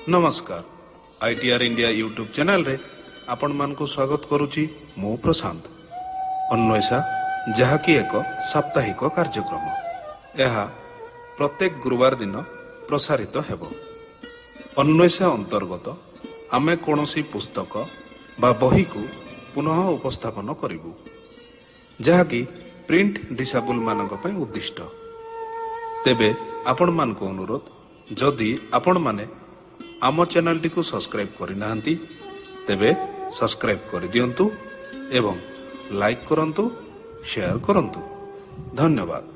नमस्कार ITR India YouTube channel रे आपण मान को स्वागत करुची मु प्रशांत अन्वेषा जहाँकि एक साप्ताहिक कार्यक्रम यह प्रत्येक गुरुवार दिन प्रसारित हेबो। अन्वेषा अंतर्गत आमे कोनोसी पुस्तक बा बही को पुनः उपस्थापन करिबु जहाँकि प्रिंट डिसेबल मानक पय उद्दिष्ट। तेबे आपण मान को अनुरोध जदि आपण माने आम चैनल टी को सब्सक्राइब करना तेबे सब्सक्राइब कर दियंतु एवं लाइक करंतु शेयर करंतु। धन्यवाद।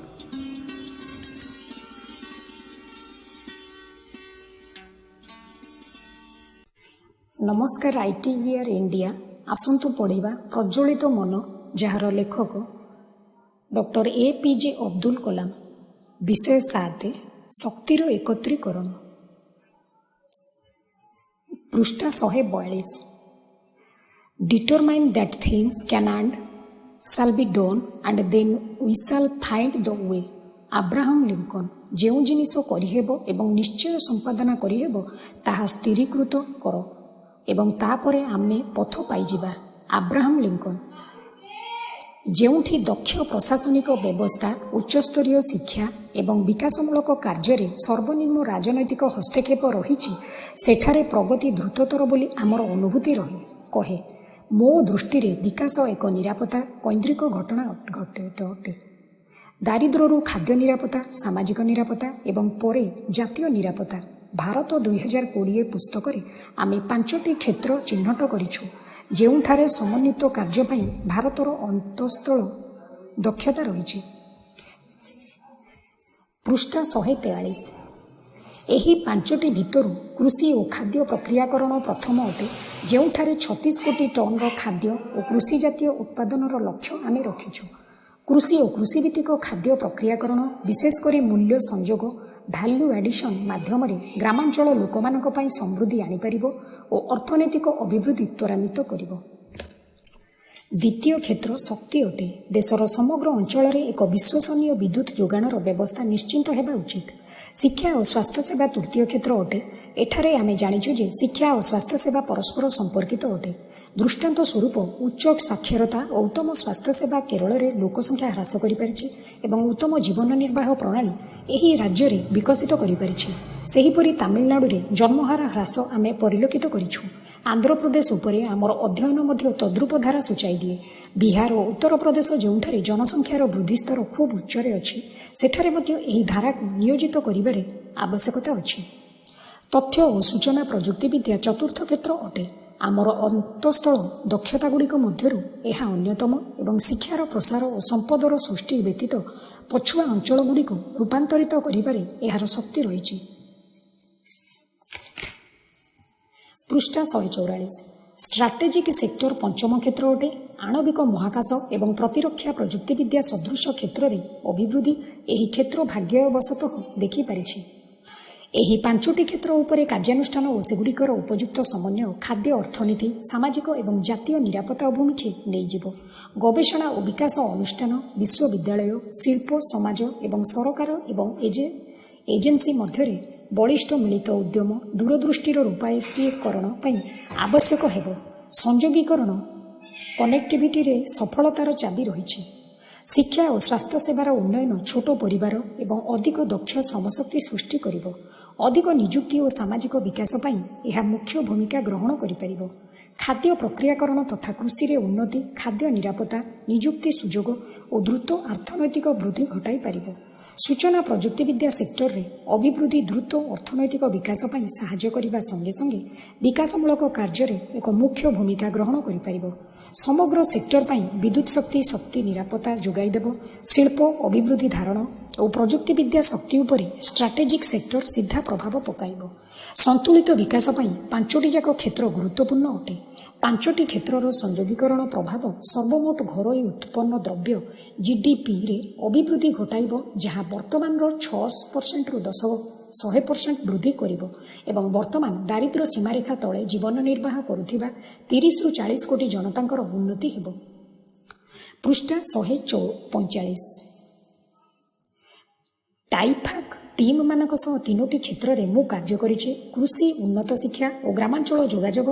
नमस्कार आईटीआर इंडिया आसंतु पढ़िबा प्रज्वलित मन जार लेखक डॉक्टर एपीजे अब्दुल कलाम। विषय 7 शक्तिर एकत्रीकरण। पृष्ठा 142। Determine that things can and shall be done and then we shall find the way. Abraham Lincoln. जो जिनिस करिहेबो एवं निश्चय संपादन करिहेबो ताहा स्थिरीकृत कर एवं तापरे आमे पथ पाइजिबा। Abraham Lincoln. जेउठी दक्ष प्रशासनिक व्यवस्था उच्चस्तरीय शिक्षा एवं विकासमूलक कार्य सर्वनिम्न राजनैतिक हस्तक्षेप रही सेठारे प्रगति द्रुततर बोली आमर अनुभूति रही कहे। मो दृष्टि विकास एक निरापत्ता कैन्द्रिक घटना अटे। दारिद्र्यरू खाद्य निरापत्ता, सामाजिक निरापत्ता एवं परे जातीय निरापत्ता। भारत 2020 पुस्तक आमे 5टी क्षेत्र चिन्हट करिछु जेउठारे समन्वित कार्य पई भारतर अंतस्थल दक्षता रही। पृष्ठा 143। एही 5टी भितरु कृषि और खाद्य प्रक्रियाकरण प्रथम अटे जेउठारे 36 कोटी टन खाद्य और कृषि जातीय उत्पादनर लक्ष्य आमे रखिछु। कृषि और कृषिभित्तिक खाद्य प्रक्रियाकरण विशेषकर मूल्य संयोग भैल्यू एडिशन माध्यम ग्रामांचल लोकमानक पई समृद्धि आनीपारिबो और अर्थनैतिक अभिवृद्धि त्वरान्वित करिबो। द्वितीय क्षेत्र शक्ति अटे। देशर समग्र अंचल एक विश्वसनीय विद्युत जोगाणर व्यवस्था निश्चिंत हेबा उचित। शिक्षा और स्वास्थ्य सेवा तृतीय क्षेत्र अटे। एठारे आमे जानिछु जे शिक्षा और स्वास्थ्य सेवा परस्पर संपर्कित अटे। दृष्टांत स्वरूप उच्च साक्षरता और उत्तम स्वास्थ्य सेवा केरल में लोकसंख्या ह्रास कर उत्तम जीवन निर्वाह प्रणाली एही राज्य रे विकसित कर तमिलनाडु रे जन्महार ह्रास आमे परिलक्षित करिछु। आंध्र प्रदेश उपरे आमर अध्ययन मध्य तद्रूप धारा सूचाई दिए। बिहार और उत्तर प्रदेश जोंठारे जनसंख्यार वृद्धि स्तर खूब उच्चरे अछि सेठारे मध्य एही धारा को नियोजित करिबारे आवश्यकता अछि। तथ्य और सूचना प्रजुक्ति विद्या चतुर्थ क्षेत्र अटे। आमर अंतस्थल दक्षता गुड़िक मध्यरु एहा अन्यतम एवं शिक्षार प्रसार और संपदर सृष्टि व्यतीत पछुआ अंचल गुड़िक रूपांतरित करिबारे एहार शक्ति रही। पृष्ठा 144। स्ट्राटेजिक सेक्टर पंचम क्षेत्र अटे। आणविक महाकाश एवं प्रतिरक्षा प्रजुक्ति विद्या सदृश क्षेत्र में अभिवृद्धि एही क्षेत्र भाग्यवशतः देखि पारिछि। एही 5टी क्षेत्र उपरे कार्यानुष्ठान और सेगुड़िकर उपयुक्त समन्वय खाद्य अर्थनीति सामाजिक एवं जातीय निरापत्ता अभिमुखे नहींजिब। गवेषणा और विकास अनुष्ठान विश्वविद्यालय शिल्प समाज एवं सरकार एवं एजेन्सी मध्य बलिष्ठ मिलित उद्यम दूरदृष्टिर रूपायितीकरण पई आवश्यक हेब। संयोगीकरण कनेक्टिविटी रे सफलतार चाबी रही। शिक्षा और स्वास्थ्य सेवार उन्नयन छोट परिवार एवं अधिक दक्ष श्रमशक्ति सृष्टि करिब। अधिक निजुक्ति और सामाजिक विकास पई यह मुख्य भूमिका ग्रहण करिपारिब। खाद्य प्रक्रियाकरण तथा कृषि रे उन्नति खाद्य निरापत्ता निजुक्ति सुजोग और द्रुत अर्थनैतिक वृद्धि घटाई पारिब। सूचना प्रजुक्ति विद्या सेक्टर रे अभिवृद्धि द्रुत अर्थनैतिक विकास पई सहाय्य करिबा संगे संगे विकासमूलक कार्य रे एक मुख्य भूमिका ग्रहण करिपारिब। समग्र सेक्टर पई विद्युत शक्ति निरापत्ता जोगाई देव। शिल्प अभिवृद्धि धारण और प्रजुक्ति विद्या शक्ति उपरे स्ट्राटेजिक सेक्टर सीधा प्रभाव पकाइब। संतुलित विकास पई 5टी जाक क्षेत्र गुरुत्वपूर्ण अटे। 5टी क्षेत्रर संयोगीकरण प्रभाव सर्वमोट घरोई उत्पन्न द्रव्य जीडीपी रे अभिवृद्धि घटाइब जहाँ वर्तमान 6% रु 100% वृद्धि करिब एवं वर्तमान दारिद्र्य सीमारेखा तले जीवन निर्वाह करुथिबा 30 रु 40 कोटी जनतांकर उन्नति हेब। पृष्ठा 145। टाइफाक टीम मानक सह 3टी क्षेत्र में मु कार्य करिछि कृषि उन्नत शिक्षा और ग्रामांचल जोगाजोग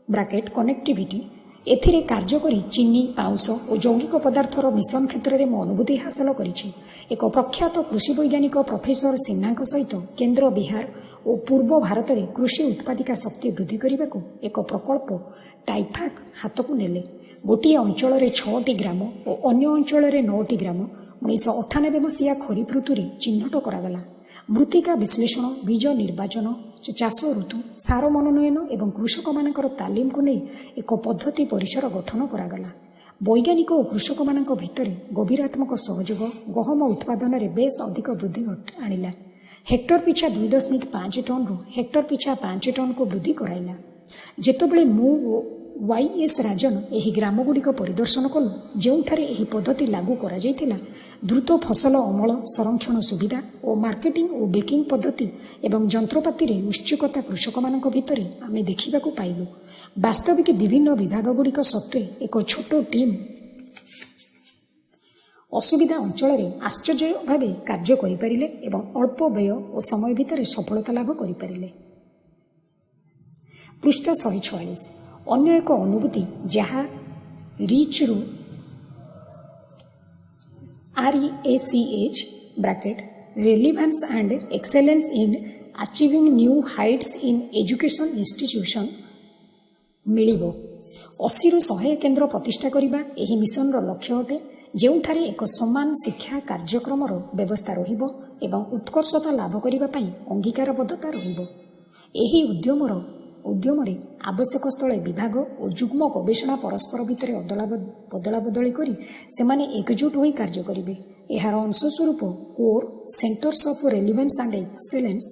ब्राकेट कनेक्टिविटी एथिरे कार्य करी चीनी पाउंस और यौगिक पदार्थर मिशन क्षेत्र में मो अनुभूति हासिल करिछि। एक प्रख्यात कृषि वैज्ञानिक प्रोफेसर सिन्हा सहित केन्द्र बिहार और पूर्व भारत में कृषि उत्पादिका शक्ति वृद्धि करने को एक प्रकल्प टाइफाक हाथ को नेले। गोटे अंचल 6टी ग्राम और अन्य अंचल 9टी ग्राम 1998 मसीहा खरीफ ऋतु चिन्हट करागला। मृत्तिका विश्लेषण बीज निर्वाचन चाष ऋतु सार मनोनयन एवं कृषक मानकर तालीम को नहीं एक पद्धति परिसर गठन करागला। वैज्ञानिक और कृषक मानक भितर गभीरात्मक सहयोग गहम उत्पादन में बेस अधिक वृद्धि आणिला। हेक्टर पिछा 2.5 टन रु हेक्टर पिछा 5 टन को वृद्धि कराइला। जेतबेले मु YS राजन एही ग्रामगुड़िक परिदर्शन कलु जोठारे एही पद्धति लागू करा जाइथिला द्रुत फसल अमल संरक्षण सुविधा और मार्केटिंग और बेकिंग पद्धति एवं जंत्रपाति रे उत्सुकता कृषक मानक भितरे आमे देखिबाकू पाइलु। वास्तविक विभिन्न विभागगुड़िक सत्वे एक छोट टीम असुविधा अंचल में आश्चर्य भाव कार्य करिपारिले एवं अल्प व्यय और समय भितर सफलता लाभ करिपारिले। पृष्ठ 146 अन्य एक अनुभूति जहाँ रिच रु REACH bracket relevance and excellence in achieving new heights in education institution मिलिबो। 80 रु 100 केन्द्र प्रतिष्ठा करिबा एही मिशन रो लक्ष्य अटे जेउठारे एक समान शिक्षा कार्यक्रम व्यवस्था रहिबो एवं उत्कर्षता लाभ करिबा पई अंगीकारबद्धता रहिबो। एही उद्यमरे आवश्यक स्थले विभाग और जुग्म गवेषणा परस्पर भितर बदला बदली करी सेमाने एकजुट होई कार्य करिवे। एहार अंशस्वरूप core centres of relevance and excellence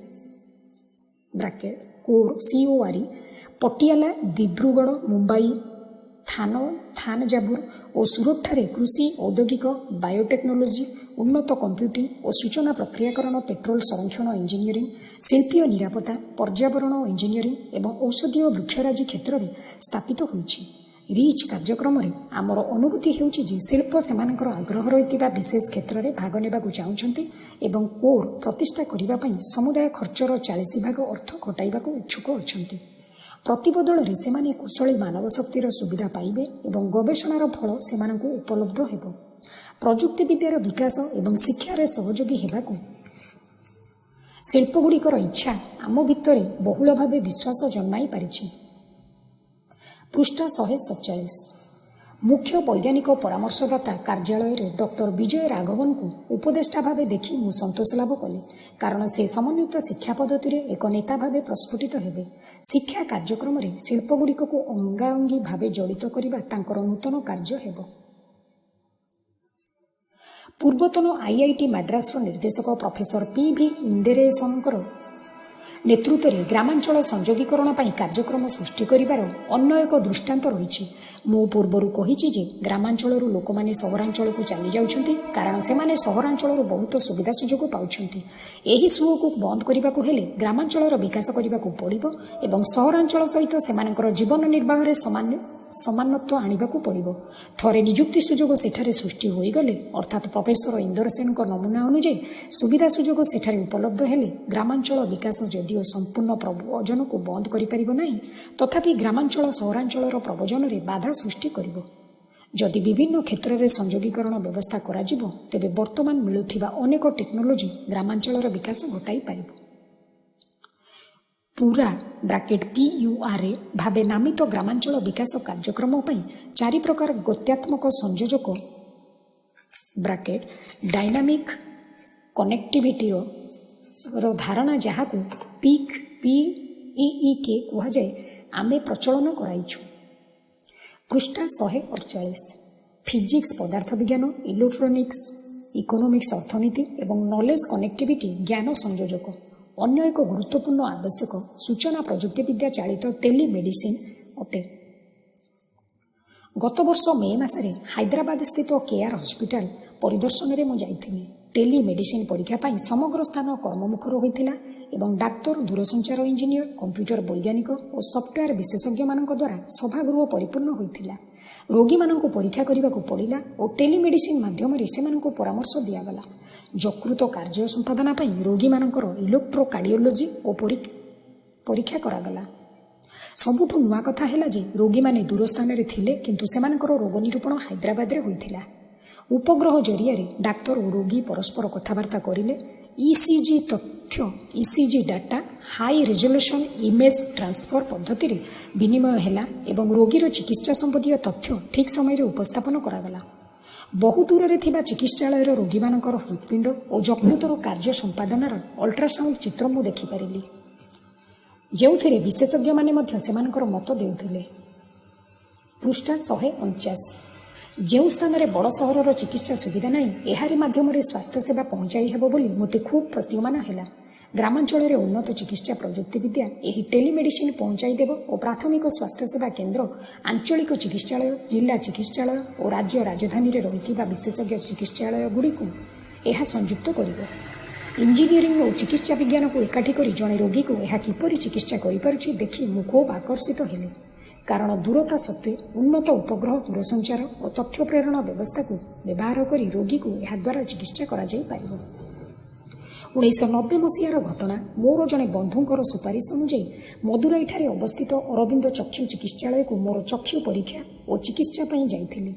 bracket core CORE Patiala Dibrugarh Mumbai Thanjavur और सूरत ठारे कृषि औद्योगिक बायोटेक्नोलोजी उन्नत कंप्यूटिंग और सूचना प्रक्रियाकरण पेट्रोल संरक्षण इंजीनियरिंग शिल्पीय निरापत्ता पर्यावरण इंजीनियरिंग एवं औषधीय वृक्षराजी क्षेत्र में स्थापित होइछि। रिच कार्यक्रम रे आमर अनुभूति हेउछि जे शिल्प सेमानकर आग्रह रहितिबा विशेष क्षेत्र में भाग नेबाकू चाहुछन्ति एवं कोर प्रतिष्ठा करिबा पई समुदाय खर्चर 40% अर्थ खटाइबाकू इच्छुक अछन्ति। प्रतिबदल रे सेमाने कुशली मानव शक्तिर सुविधा पाइबे एवं गवेषणार फल सेमानकू उपलब्ध हेबो। प्रजुक्ति विद्यार विकास एवं शिक्षार सहयोगी हेबाकू शिल्पगुड़िकर इच्छा आम भितर बहुल भाव विश्वास जन्माई पारिछि। पृष्ठ 147 मुख्य वैज्ञानिक परामर्शदाता कार्यालय रे डॉक्टर विजय राघवन को उपदेष्टा भावे देखि मु संतोष लाभ कली कारण से समन्वित शिक्षा पद्धति रे एक नेता भावे प्रस्फुटित हेबे। शिक्षा कार्यक्रम रे शिल्पगुड़िक को अंगाअंगी भावे जड़ित करिबा तांकर नूतन कार्य हेबो। पूर्वतन IIT मद्रास निर्देशक प्रोफेसर PV इंदिरेशनकर नेतृत्व में ग्रामांचल संयोगीकरण पर कार्यक्रम सृष्टि करिबार अन्य एक दृष्टांत रही। मु पूर्वर कही जे ग्रामांचल लोक मैंने सहरांचल को चली जाउछन्ति कारण से माने सहरांचल बहुत सुविधा सुजोग पाउछन्ति। एही सुओ को बंद करने को हेले ग्रामांचल विकास करने को पड़िबो एवं सहरांचल सहित सेमानकर जीवन निर्वाह रे समानत्व आनिबाकू पड़िबो। थरे नियुक्ति सुजोग सेठारे सृष्टि होई गले अर्थात प्रोफेसर इंदर सेन को नमूना अनुଯାयी सुविधा सुजोग सेठारे उपलब्ध हेले ग्रामांचल विकास जदिओ संपूर्ण प्रवचन को बंद करि परिबो नाही तथापि ग्रामांचल सहरांचल प्रवचन रे बाधा सृष्टि करिबो। जदि विभिन्न क्षेत्र में संयोगीकरण व्यवस्था करा जिवो तेबे वर्तमान मिलुथिबा अनेक टेक्नोलोजी ग्रामांचल विकास घटाई पारिबो। पूरा ब्रैकेट PURA भावे नामित ग्रामांचल विकास कार्यक्रम पर 4 प्रकार गत्यात्मक संयोजक ब्रैकेट डायनामिक कनेक्टिविटी धारणा जहाँ को PEEK कह जाए आमे प्रचलन कराइछु। पृष्ठ 148 फिजिक्स पदार्थ विज्ञान इलेक्ट्रोनिक्स इकोनॉमिक्स अर्थनीति एवं नॉलेज कनेक्टिविटी ज्ञान संयोजक अन्य एक गुरुत्वपूर्ण आवश्यक सूचना प्रजुक्ति विद्या चालित टेलीमेडिसिन अटे। गत वर्ष मे मासरे हैदराबाद स्थित केआर हॉस्पिटल परिदर्शन रे मु जाइथिनि। टेलीमेडिसिन परीक्षा पाई समग्र स्थान कर्ममुखर होइथिला एवं डाक्तर दूरसंचार इंजीनियर कंप्यूटर वैज्ञानिक और सॉफ्टवेयर विशेषज्ञ मानक द्वारा सभागृह परिपूर्ण होइथिला। रोगी मानक परीक्षा करने को पड़िला और टेलीमेडिसिन माध्यम से परामर्श दिगला। ଯକୃତ କାର୍ଯ୍ୟ ସମ୍ପାଦନା ପାଇଁ ରୋଗୀମାନଙ୍କର ଇଲେକ୍ଟ୍ରୋକାର୍ଡ଼ିଓଲୋଜି ଓ ପରୀକ୍ଷା କରାଗଲା। ସବୁଠୁ ନୂଆ କଥା ହେଲା ଯେ ରୋଗୀମାନେ ଦୂର ସ୍ଥାନରେ ଥିଲେ କିନ୍ତୁ ସେମାନଙ୍କର ରୋଗ ନିରୂପଣ ହାଇଦ୍ରାବାଦରେ ହୋଇଥିଲା। ଉପଗ୍ରହ ଜରିଆରେ ଡାକ୍ତର ଓ ରୋଗୀ ପରସ୍ପର କଥାବାର୍ତ୍ତା କରିଲେ। ଇସିଜି ତଥ୍ୟ ECG data high resolution image transfer ପଦ୍ଧତିରେ ବିନିମୟ ହେଲା ଏବଂ ରୋଗୀର ଚିକିତ୍ସା ସମ୍ବନ୍ଧୀୟ ତଥ୍ୟ ଠିକ୍ ସମୟରେ ଉପସ୍ଥାପନ କରାଗଲା। ବହୁ ଦୂରରେ ଥିବା ଚିକିତ୍ସାଳୟର ରୋଗୀମାନଙ୍କର ହୃତ୍ପିଣ୍ଡ ଓ ଯକୃତର କାର୍ଯ୍ୟ ସମ୍ପାଦନାର ଅଲ୍ଟ୍ରାସାଉଣ୍ଡ ଚିତ୍ର ମୁଁ ଦେଖିପାରିଲି, ଯେଉଁଥିରେ ବିଶେଷଜ୍ଞମାନେ ମଧ୍ୟ ସେମାନଙ୍କର ମତ ଦେଉଥିଲେ। ପୃଷ୍ଠା 149। ଯେଉଁ ସ୍ଥାନରେ ବଡ଼ ସହରର ଚିକିତ୍ସା ସୁବିଧା ନାହିଁ, ଏହାରି ମାଧ୍ୟମରେ ସ୍ୱାସ୍ଥ୍ୟସେବା ପହଞ୍ଚାଇ ହେବ ବୋଲି ମୋତେ ଖୁବ୍ ପ୍ରତୀୟମାନ ହେଲା। ଗ୍ରାମାଞ୍ଚଳରେ ଉନ୍ନତ ଚିକିତ୍ସା ପ୍ରଯୁକ୍ତିବିଦ୍ୟା ଏହି ଟେଲିମେଡିସିନ ପହଞ୍ଚାଇ ଦେବ ଓ ପ୍ରାଥମିକ ସ୍ୱାସ୍ଥ୍ୟସେବା କେନ୍ଦ୍ର, ଆଞ୍ଚଳିକ ଚିକିତ୍ସାଳୟ, ଜିଲ୍ଲା ଚିକିତ୍ସାଳୟ ଓ ରାଜ୍ୟ ରାଜଧାନୀରେ ରହିଥିବା ବିଶେଷଜ୍ଞ ଚିକିତ୍ସାଳୟଗୁଡ଼ିକୁ ଏହା ସଂଯୁକ୍ତ କରିବ। ଇଞ୍ଜିନିୟରିଂ ଓ ଚିକିତ୍ସା ବିଜ୍ଞାନକୁ ଏକାଠି କରି ଜଣେ ରୋଗୀକୁ ଏହା କିପରି ଚିକିତ୍ସା କରିପାରୁଛି ଦେଖି ମୁଁ ଖୁବ୍ ଆକର୍ଷିତ ହେଲି। କାରଣ ଦୂରତା ସତ୍ତ୍ୱେ ଉନ୍ନତ ଉପଗ୍ରହ ଦୂରସଞ୍ଚାର ଓ ତଥ୍ୟ ପ୍ରେରଣ ବ୍ୟବସ୍ଥାକୁ ବ୍ୟବହାର କରି ରୋଗୀକୁ ଏହାଦ୍ୱାରା ଚିକିତ୍ସା କରାଯାଇପାରିବ। 1990 ମସିହାର ଘଟଣା। ମୋର ଜଣେ ବନ୍ଧୁଙ୍କର ସୁପାରିଶ ଅନୁଯାୟୀ ମଦୁରାଇଠାରେ ଅବସ୍ଥିତ ଅରବିନ୍ଦ ଚକ୍ଷୁ ଚିକିତ୍ସାଳୟକୁ ମୋର ଚକ୍ଷୁ ପରୀକ୍ଷା ଓ ଚିକିତ୍ସା ପାଇଁ ଯାଇଥିଲି।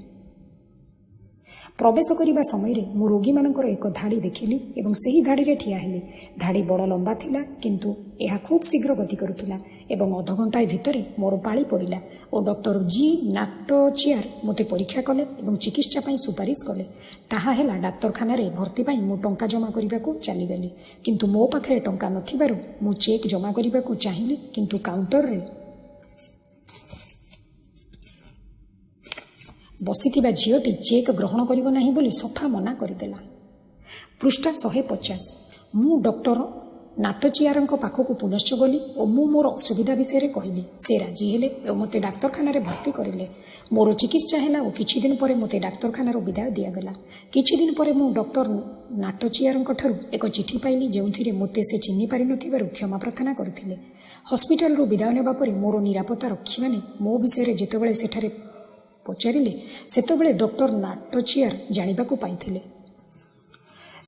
ପ୍ରବେଶ କରିବା ସମୟରେ ମୁଁ ରୋଗୀମାନଙ୍କର ଏକ ଧାଡ଼ି ଦେଖିଲି ଏବଂ ସେହି ଧାଡ଼ିରେ ଠିଆ ହେଲି। ଧାଡ଼ି ବଡ଼ ଲମ୍ବା ଥିଲା କିନ୍ତୁ ଏହା ଖୁବ୍ ଶୀଘ୍ର ଗତି କରୁଥିଲା ଏବଂ ଅଧଘଣ୍ଟାଏ ଭିତରେ ମୋର ପାଳି ପଡ଼ିଲା ଓ ଡକ୍ଟର ଜି ନାଟଚିୟାର ମୋତେ ପରୀକ୍ଷା କଲେ ଏବଂ ଚିକିତ୍ସା ପାଇଁ ସୁପାରିଶ କଲେ। ତାହା ହେଲା ଡାକ୍ତରଖାନାରେ ଭର୍ତ୍ତି ପାଇଁ ମୁଁ ଟଙ୍କା ଜମା କରିବାକୁ ଚାଲିଗଲି, କିନ୍ତୁ ମୋ ପାଖରେ ଟଙ୍କା ନଥିବାରୁ ମୁଁ ଚେକ୍ ଜମା କରିବାକୁ ଚାହିଁଲି, କିନ୍ତୁ କାଉଣ୍ଟରରେ ବସିଥିବା ଝିଅଟି ଚେକ୍ ଗ୍ରହଣ କରିବ ନାହିଁ ବୋଲି ସଫା ମନା କରିଦେଲା। ପୃଷ୍ଠା 150। ମୁଁ ଡକ୍ଟର ନାଟଚିୟାରଙ୍କ ପାଖକୁ ପୁନଶ୍ଚ ଗଲି ଓ ମୁଁ ମୋର ଅସୁବିଧା ବିଷୟରେ କହିଲି। ସେ ରାଜି ହେଲେ ଓ ମୋତେ ଡାକ୍ତରଖାନାରେ ଭର୍ତ୍ତି କରିଲେ। ମୋର ଚିକିତ୍ସା ହେଲା ଓ କିଛି ଦିନ ପରେ ମୋତେ ଡାକ୍ତରଖାନାରୁ ବିଦାୟ ଦିଆଗଲା। କିଛି ଦିନ ପରେ ମୁଁ ଡକ୍ଟର ନାଟଚିୟାରଙ୍କଠାରୁ ଏକ ଚିଠି ପାଇଲି, ଯେଉଁଥିରେ ମୋତେ ସେ ଚିହ୍ନି ପାରିନଥିବାରୁ କ୍ଷମା ପ୍ରାର୍ଥନା କରିଥିଲେ। ହସ୍ପିଟାଲରୁ ବିଦାୟ ନେବା ପରେ ମୋର ନିରାପତ୍ତା ରକ୍ଷୀମାନେ ମୋ ବିଷୟରେ ଯେତେବେଳେ ସେଠାରେ ପଚାରିଲେ, ସେତେବେଳେ ଡକ୍ଟର ନାଟଚିୟାର ଜାଣିବାକୁ ପାଇଥିଲେ।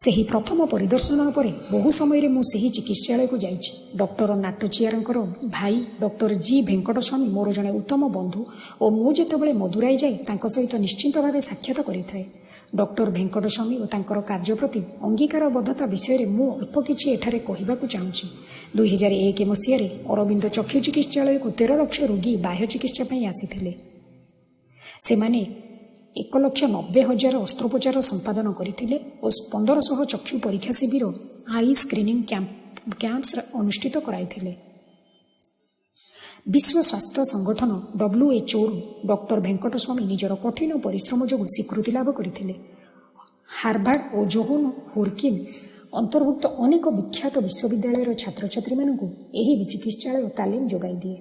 ସେହି ପ୍ରଥମ ପରିଦର୍ଶନ ପରେ ବହୁ ସମୟରେ ମୁଁ ସେହି ଚିକିତ୍ସାଳୟକୁ ଯାଇଛି। ଡକ୍ଟର ନାଟଚିୟାରଙ୍କର ଭାଇ ଡକ୍ଟର ଜି ଭେଙ୍କଟସ୍ୱାମୀ ମୋର ଜଣେ ଉତ୍ତମ ବନ୍ଧୁ ଓ ମୁଁ ଯେତେବେଳେ ମଦୁରାଇ ଯାଏ ତାଙ୍କ ସହିତ ନିଶ୍ଚିନ୍ତ ଭାବେ ସାକ୍ଷାତ କରିଥାଏ। ଡକ୍ଟର ଭେଙ୍କଟସ୍ୱାମୀ ଓ ତାଙ୍କର କାର୍ଯ୍ୟ ପ୍ରତି ଅଙ୍ଗୀକାରବଦ୍ଧତା ବିଷୟରେ ମୁଁ ଅଳ୍ପ କିଛି ଏଠାରେ କହିବାକୁ ଚାହୁଁଛି। 2001 ମସିହାରେ ଅରବିନ୍ଦ ଚକ୍ଷୁ ଚିକିତ୍ସାଳୟକୁ 13 ଲକ୍ଷ ରୋଗୀ ବାହ୍ୟ ଚିକିତ୍ସା ପାଇଁ ଆସିଥିଲେ। ସେମାନେ 1,90,000 ଅସ୍ତ୍ରୋପଚାର ସମ୍ପାଦନ କରିଥିଲେ ଓ 1500 ଚକ୍ଷୁ ପରୀକ୍ଷା ଶିବିର ଆଇ ସ୍କ୍ରିନିଂ କ୍ୟାମ୍ପସ୍ ଅନୁଷ୍ଠିତ କରାଇଥିଲେ। ବିଶ୍ୱ ସ୍ୱାସ୍ଥ୍ୟ ସଂଗଠନ WHOରୁ ଡକ୍ଟର ଭେଙ୍କଟସ୍ୱାମୀ ନିଜର କଠିନ ପରିଶ୍ରମ ଯୋଗୁଁ ସ୍ୱୀକୃତି ଲାଭ କରିଥିଲେ। ହାର୍ଭାର୍ଡ ଓ ଜୋହନ୍ ହୋପକିନ୍ସ ଅନ୍ତର୍ଭୁକ୍ତ ଅନେକ ବିଖ୍ୟାତ ବିଶ୍ୱବିଦ୍ୟାଳୟର ଛାତ୍ରଛାତ୍ରୀମାନଙ୍କୁ ଏହି ଚିକିତ୍ସାଳୟ ତାଲିମ ଯୋଗାଇ ଦିଏ।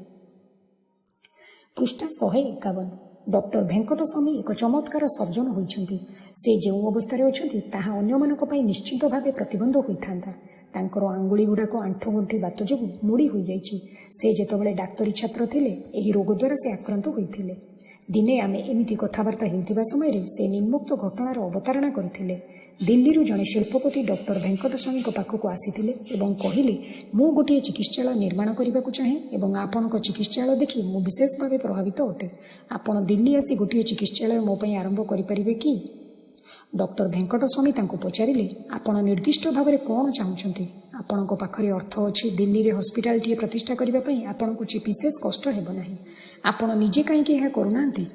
ପୃଷ୍ଠା 151। ଡକ୍ଟର ଭେଙ୍କଟସ୍ୱାମୀ ଏକ ଚମତ୍କାର ସର୍ଜନ ହୋଇଛନ୍ତି। ସେ ଯେଉଁ ଅବସ୍ଥାରେ ଅଛନ୍ତି ତାହା ଅନ୍ୟମାନଙ୍କ ପାଇଁ ନିଶ୍ଚିତ ଭାବେ ପ୍ରତିବନ୍ଧ ହୋଇଥାନ୍ତା। ତାଙ୍କର ଆଙ୍ଗୁଳିଗୁଡ଼ାକ ଆଣ୍ଠୁଗଣ୍ଠି ବାତ ଯୋଗୁଁ ମୋଡ଼ି ହୋଇଯାଇଛି। ସେ ଯେତେବେଳେ ଡାକ୍ତରୀ ଛାତ୍ର ଥିଲେ ଏହି ରୋଗ ଦ୍ୱାରା ସେ ଆକ୍ରାନ୍ତ ହୋଇଥିଲେ। ଦିନେ ଆମେ ଏମିତି କଥାବାର୍ତ୍ତା ହେଉଥିବା ସମୟରେ ସେ ନିମ୍ନୋକ୍ତ ଘଟଣାର ଅବତାରଣା କରିଥିଲେ। ଦିଲ୍ଲୀରୁ ଜଣେ ଶିଳ୍ପପତି ଡକ୍ଟର ଭେଙ୍କଟସ୍ୱାମୀଙ୍କ ପାଖକୁ ଆସିଥିଲେ ଏବଂ କହିଲେ, ମୁଁ ଗୋଟିଏ ଚିକିତ୍ସାଳୟ ନିର୍ମାଣ କରିବାକୁ ଚାହେଁ ଏବଂ ଆପଣଙ୍କ ଚିକିତ୍ସାଳୟ ଦେଖି ମୁଁ ବିଶେଷ ଭାବେ ପ୍ରଭାବିତ ଅଟେ। ଆପଣ ଦିଲ୍ଲୀ ଆସି ଗୋଟିଏ ଚିକିତ୍ସାଳୟ ମୋ ପାଇଁ ଆରମ୍ଭ କରିପାରିବେ କି? ଡକ୍ଟର ଭେଙ୍କଟସ୍ୱାମୀ ତାଙ୍କୁ ପଚାରିଲେ, ଆପଣ ନିର୍ଦ୍ଦିଷ୍ଟ ଭାବରେ କ'ଣ ଚାହୁଁଛନ୍ତି? ଆପଣଙ୍କ ପାଖରେ ଅର୍ଥ ଅଛି। ଦିଲ୍ଲୀରେ ହସ୍ପିଟାଲଟିଏ ପ୍ରତିଷ୍ଠା କରିବା ପାଇଁ ଆପଣଙ୍କୁ ବିଶେଷ କଷ୍ଟ ହେବ ନାହିଁ। ଆପଣ ନିଜେ କାହିଁକି ଏହା କରୁନାହାନ୍ତି?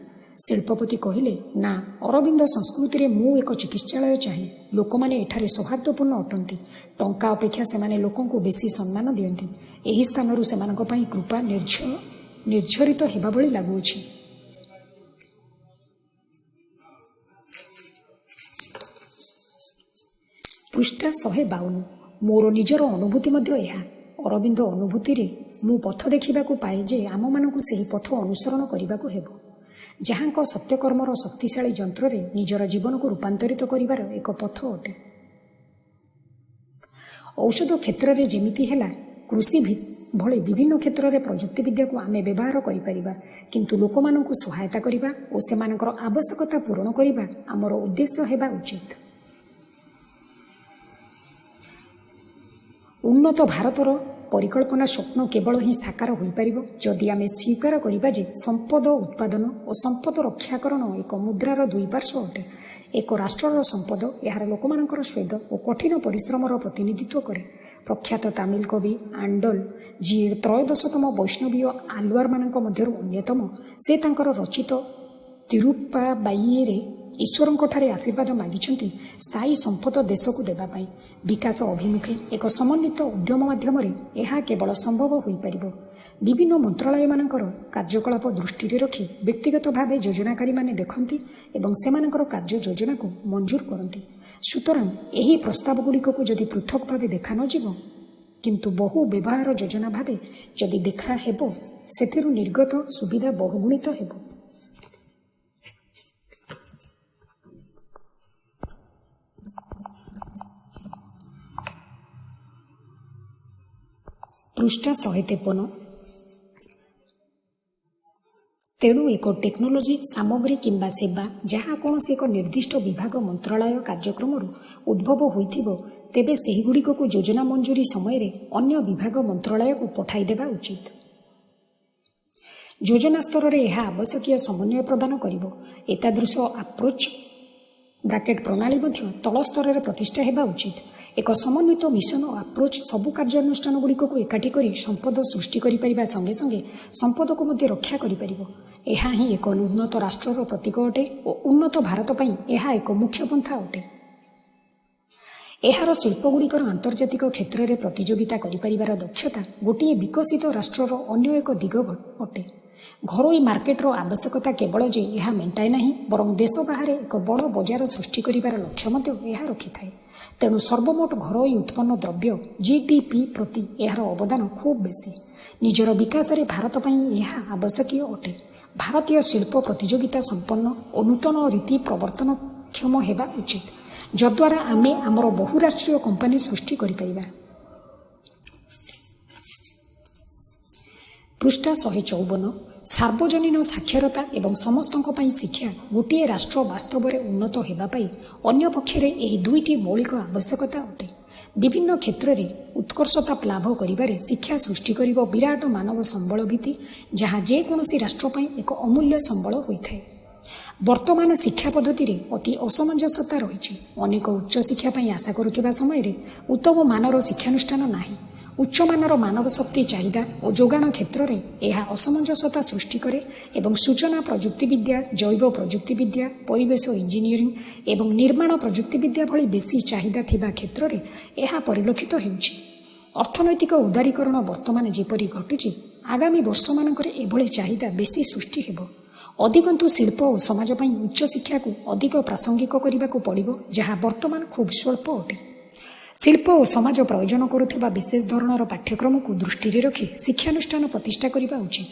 ଶିଳ୍ପପତି କହିଲେ, ନା, ଅରବିନ୍ଦ ସଂସ୍କୃତିରେ ମୁଁ ଏକ ଚିକିତ୍ସାଳୟ ଚାହେଁ। ଲୋକମାନେ ଏଠାରେ ସୌହାର୍ଦ୍ଦ୍ୟପୂର୍ଣ୍ଣ ଅଟନ୍ତି। ଟଙ୍କା ଅପେକ୍ଷା ସେମାନେ ଲୋକଙ୍କୁ ବେଶୀ ସମ୍ମାନ ଦିଅନ୍ତି। ଏହି ସ୍ଥାନରୁ ସେମାନଙ୍କ ପାଇଁ କୃପା ନିର୍ଝରିତ ହେବା ଭଳି ଲାଗୁଅଛି। ପୃଷ୍ଠା 152। ମୋର ନିଜର ଅନୁଭୂତି ମଧ୍ୟ ଏହା। ଅରବିନ୍ଦ ଅନୁଭୂତିରେ ମୁଁ ପଥ ଦେଖିବାକୁ ପାଏ ଯେ ଆମମାନଙ୍କୁ ସେହି ପଥ ଅନୁସରଣ କରିବାକୁ ହେବ, ଯାହାଙ୍କ ସତ୍ୟକର୍ମର ଶକ୍ତିଶାଳୀ ଯନ୍ତ୍ରରେ ନିଜର ଜୀବନକୁ ରୂପାନ୍ତରିତ କରିବାର ଏକ ପଥ ଅଟେ। ଔଷଧ କ୍ଷେତ୍ରରେ ଯେମିତି ହେଲା, କୃଷି ଭଳି ବିଭିନ୍ନ କ୍ଷେତ୍ରରେ ପ୍ରଯୁକ୍ତିବିଦ୍ୟାକୁ ଆମେ ବ୍ୟବହାର କରିପାରିବା, କିନ୍ତୁ ଲୋକମାନଙ୍କୁ ସହାୟତା କରିବା ଓ ସେମାନଙ୍କର ଆବଶ୍ୟକତା ପୂରଣ କରିବା ଆମର ଉଦ୍ଦେଶ୍ୟ ହେବା ଉଚିତ। ଉନ୍ନତ ଭାରତର ପରିକଳ୍ପନା ସ୍ୱପ୍ନ କେବଳ ହିଁ ସାକାର ହୋଇପାରିବ ଯଦି ଆମେ ସ୍ୱୀକାର କରିବା ଯେ ସମ୍ପଦ ଉତ୍ପାଦନ ଓ ସମ୍ପଦ ରକ୍ଷାକରଣ ଏକ ମୁଦ୍ରାର ଦୁଇ ପାର୍ଶ୍ୱ ଅଟେ। ଏକ ରାଷ୍ଟ୍ରର ସମ୍ପଦ ଏହାର ଲୋକମାନଙ୍କର ସ୍ୱେଦ ଓ କଠିନ ପରିଶ୍ରମର ପ୍ରତିନିଧିତ୍ୱ କରେ। ପ୍ରଖ୍ୟାତ ତାମିଲ କବି ଆଣ୍ଡଲ, ଯିଏ ତ୍ରୟୋଦଶତମ ବୈଷ୍ଣବୀୟ ଆଲୱାରମାନଙ୍କ ମଧ୍ୟରୁ ଅନ୍ୟତମ, ସେ ତାଙ୍କର ରଚିତ ତିରୁପ୍ପାବାଇରେ ଈଶ୍ୱରଙ୍କଠାରେ ଆଶୀର୍ବାଦ ମାଗିଛନ୍ତି ସ୍ଥାୟୀ ସମ୍ପଦ ଦେଶକୁ ଦେବା ପାଇଁ। ବିକାଶ ଅଭିମୁଖେ ଏକ ସମନ୍ୱିତ ଉଦ୍ୟମ ମାଧ୍ୟମରେ ଏହା କେବଳ ସମ୍ଭବ ହୋଇପାରିବ। ବିଭିନ୍ନ ମନ୍ତ୍ରଣାଳୟମାନଙ୍କର କାର୍ଯ୍ୟକଳାପ ଦୃଷ୍ଟିରେ ରଖି ବ୍ୟକ୍ତିଗତ ଭାବେ ଯୋଜନାକାରୀମାନେ ଦେଖନ୍ତି ଏବଂ ସେମାନଙ୍କର କାର୍ଯ୍ୟ ଯୋଜନାକୁ ମଞ୍ଜୁର କରନ୍ତି। ସୁତରାଂ ଏହି ପ୍ରସ୍ତାବଗୁଡ଼ିକକୁ ଯଦି ପୃଥକ ଭାବେ ଦେଖା ନଯିବ କିନ୍ତୁ ବହୁ ବ୍ୟବହାର ଯୋଜନା ଭାବେ ଯଦି ଦେଖା ହେବ, ସେଥିରୁ ନିର୍ଗତ ସୁବିଧା ବହୁଗୁଣିତ ହେବ। ପୃଷ୍ଠା 153। ତେଣୁ ଏକ ଟେକ୍ନୋଲୋଜି ସାମଗ୍ରୀ କିମ୍ବା ସେବା ଯାହା କୌଣସି ଏକ ନିର୍ଦ୍ଦିଷ୍ଟ ବିଭାଗ ମନ୍ତ୍ରଣାଳୟ କାର୍ଯ୍ୟକ୍ରମରୁ ଉଦ୍ଭବ ହୋଇଥିବ, ତେବେ ସେହିଗୁଡ଼ିକକୁ ଯୋଜନା ମଞ୍ଜୁରୀ ସମୟରେ ଅନ୍ୟ ବିଭାଗ ମନ୍ତ୍ରଣାଳୟକୁ ପଠାଇଦେବା ଉଚିତ। ଯୋଜନା ସ୍ତରରେ ଏହା ଆବଶ୍ୟକୀୟ ସମନ୍ୱୟ ପ୍ରଦାନ କରିବ। ଏତାଦୃଶ ଆପ୍ରୋଚ୍ ପ୍ରଣାଳୀ ମଧ୍ୟ ତଳ ସ୍ତରରେ ପ୍ରତିଷ୍ଠା ହେବା ଉଚିତ। ଏକ ସମନ୍ୱିତ ମିଶନ ଓ ଆପ୍ରୋଚ୍ ସବୁ କାର୍ଯ୍ୟାନୁଷ୍ଠାନଗୁଡ଼ିକକୁ ଏକାଠି କରି ସମ୍ପଦ ସୃଷ୍ଟି କରିପାରିବା ସଙ୍ଗେ ସଙ୍ଗେ ସମ୍ପଦକୁ ମଧ୍ୟ ରକ୍ଷା କରିପାରିବ। ଏହା ହିଁ ଏକ ଉନ୍ନତ ରାଷ୍ଟ୍ରର ପ୍ରତୀକ ଅଟେ ଓ ଉନ୍ନତ ଭାରତ ପାଇଁ ଏହା ଏକ ମୁଖ୍ୟ ପନ୍ଥା ଅଟେ। ଏହାର ଶିଳ୍ପଗୁଡ଼ିକର ଆନ୍ତର୍ଜାତିକ କ୍ଷେତ୍ରରେ ପ୍ରତିଯୋଗିତା କରିପାରିବାର ଦକ୍ଷତା ଗୋଟିଏ ବିକଶିତ ରାଷ୍ଟ୍ରର ଅନ୍ୟ ଏକ ଦିଗ ଅଟେ। ଘରୋଇ ମାର୍କେଟର ଆବଶ୍ୟକତା କେବଳ ଯେ ଏହା ମେଣ୍ଟାଏ ନାହିଁ, ବରଂ ଦେଶ ବାହାରେ ଏକ ବଡ଼ ବଜାର ସୃଷ୍ଟି କରିବାର ଲକ୍ଷ୍ୟ ମଧ୍ୟ ଏହା ରଖିଥାଏ। ତେଣୁ ସର୍ବମୋଟ ଘରୋଇ ଉତ୍ପନ୍ନ ଦ୍ରବ୍ୟ GDP ପ୍ରତି ଏହାର ଅବଦାନ ଖୁବ୍ ବେଶୀ। ନିଜର ବିକାଶରେ ଭାରତ ପାଇଁ ଏହା ଆବଶ୍ୟକୀୟ ଅଟେ। ଭାରତୀୟ ଶିଳ୍ପ ପ୍ରତିଯୋଗିତା ସମ୍ପନ୍ନ ଓ ନୂତନ ରୀତି ପ୍ରବର୍ତ୍ତନକ୍ଷମ ହେବା ଉଚିତ, ଯଦ୍ୱାରା ଆମେ ଆମର ବହୁରାଷ୍ଟ୍ରୀୟ କମ୍ପାନୀ ସୃଷ୍ଟି କରିପାରିବା। ପୃଷ୍ଠା 154। ସାର୍ବଜନୀନ ସାକ୍ଷରତା ଏବଂ ସମସ୍ତଙ୍କ ପାଇଁ ଶିକ୍ଷା ଗୋଟିଏ ରାଷ୍ଟ୍ର ବାସ୍ତବରେ ଉନ୍ନତ ହେବା ପାଇଁ ଅନ୍ୟ ପକ୍ଷରେ ଏହି ଦୁଇଟି ମୌଳିକ ଆବଶ୍ୟକତା ଅଟେ। ବିଭିନ୍ନ କ୍ଷେତ୍ରରେ ଉତ୍କର୍ଷତା ଲାଭ କରିବାରେ ଶିକ୍ଷା ସୃଷ୍ଟି କରିବ ବିରାଟ ମାନବ ସମ୍ବଳ ଭିତ୍ତି, ଯାହା ଯେକୌଣସି ରାଷ୍ଟ୍ର ପାଇଁ ଏକ ଅମୂଲ୍ୟ ସମ୍ବଳ ହୋଇଥାଏ। ବର୍ତ୍ତମାନ ଶିକ୍ଷା ପଦ୍ଧତିରେ ଅତି ଅସମଞ୍ଜସତା ରହିଛି। ଅନେକ ଉଚ୍ଚଶିକ୍ଷା ପାଇଁ ଆଶା କରୁଥିବା ସମୟରେ ଉତ୍ତମ ମାନର ଶିକ୍ଷାନୁଷ୍ଠାନ ନାହିଁ। ଉଚ୍ଚମାନର ମାନବ ଶକ୍ତି ଚାହିଦା ଓ ଯୋଗାଣ କ୍ଷେତ୍ରରେ ଏହା ଅସମଞ୍ଜସତା ସୃଷ୍ଟି କରେ ଏବଂ ସୂଚନା ପ୍ରଯୁକ୍ତିବିଦ୍ୟା, ଜୈବ ପ୍ରଯୁକ୍ତିବିଦ୍ୟା, ପରିବେଶ ଇଞ୍ଜିନିୟରିଂ ଏବଂ ନିର୍ମାଣ ପ୍ରଯୁକ୍ତିବିଦ୍ୟା ଭଳି ବେଶୀ ଚାହିଦା ଥିବା କ୍ଷେତ୍ରରେ ଏହା ପରିଲକ୍ଷିତ ହେଉଛି। ଅର୍ଥନୈତିକ ଉଦାରୀକରଣ ବର୍ତ୍ତମାନ ଯେପରି ଘଟୁଛି, ଆଗାମୀ ବର୍ଷମାନଙ୍କରେ ଏଭଳି ଚାହିଦା ବେଶୀ ସୃଷ୍ଟି ହେବ। ଅଧିକନ୍ତୁ ଶିଳ୍ପ ଓ ସମାଜ ପାଇଁ ଉଚ୍ଚଶିକ୍ଷାକୁ ଅଧିକ ପ୍ରାସଙ୍ଗିକ କରିବାକୁ ପଡ଼ିବ, ଯାହା ବର୍ତ୍ତମାନ ଖୁବ୍ ସ୍ୱଳ୍ପ ଅଟେ। ଶିଳ୍ପ ଓ ସମାଜ ପ୍ରୟୋଜନ କରୁଥିବା ବିଶେଷ ଧରଣର ପାଠ୍ୟକ୍ରମକୁ ଦୃଷ୍ଟିରେ ରଖି ଶିକ୍ଷାନୁଷ୍ଠାନ ପ୍ରତିଷ୍ଠା କରିବା ଉଚିତ।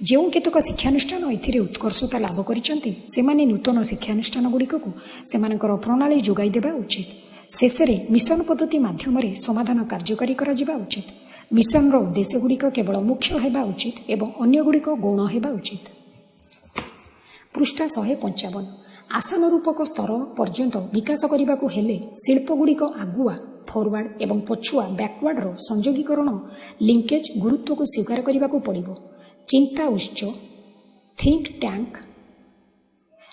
ଯେଉଁ କେତେକ ଶିକ୍ଷାନୁଷ୍ଠାନ ଏଥିରେ ଉତ୍କର୍ଷତା ଲାଭ କରିଛନ୍ତି, ସେମାନେ ନୂତନ ଶିକ୍ଷାନୁଷ୍ଠାନଗୁଡ଼ିକକୁ ସେମାନଙ୍କର ପ୍ରଣାଳୀ ଯୋଗାଇ ଦେବା ଉଚିତ। ଶେଷରେ ମିଶନ ପଦ୍ଧତି ମାଧ୍ୟମରେ ସମାଧାନ କାର୍ଯ୍ୟକାରୀ କରାଯିବା ଉଚିତ। ମିଶନର ଉଦ୍ଦେଶ୍ୟଗୁଡ଼ିକ କେବଳ ମୁଖ୍ୟ ହେବା ଉଚିତ ଏବଂ ଅନ୍ୟଗୁଡ଼ିକ ଗୌଣ ହେବା ଉଚିତ। ପୃଷ୍ଠା 155। ଆଶାନୁରୂପକ ସ୍ତର ପର୍ଯ୍ୟନ୍ତ ବିକାଶ କରିବାକୁ ହେଲେ ଶିଳ୍ପଗୁଡ଼ିକ ଆଗୁଆ ଫରୱାର୍ଡ ଏବଂ ପଛୁଆ ବ୍ୟାକୱାର୍ଡର ସଂଯୋଗୀକରଣ ଲିଙ୍କେଜ ଗୁରୁତ୍ୱକୁ ସ୍ୱୀକାର କରିବାକୁ ପଡ଼ିବ। ଚିନ୍ତା ଉତ୍ସ, ଥିଙ୍କ ଟ୍ୟାଙ୍କ,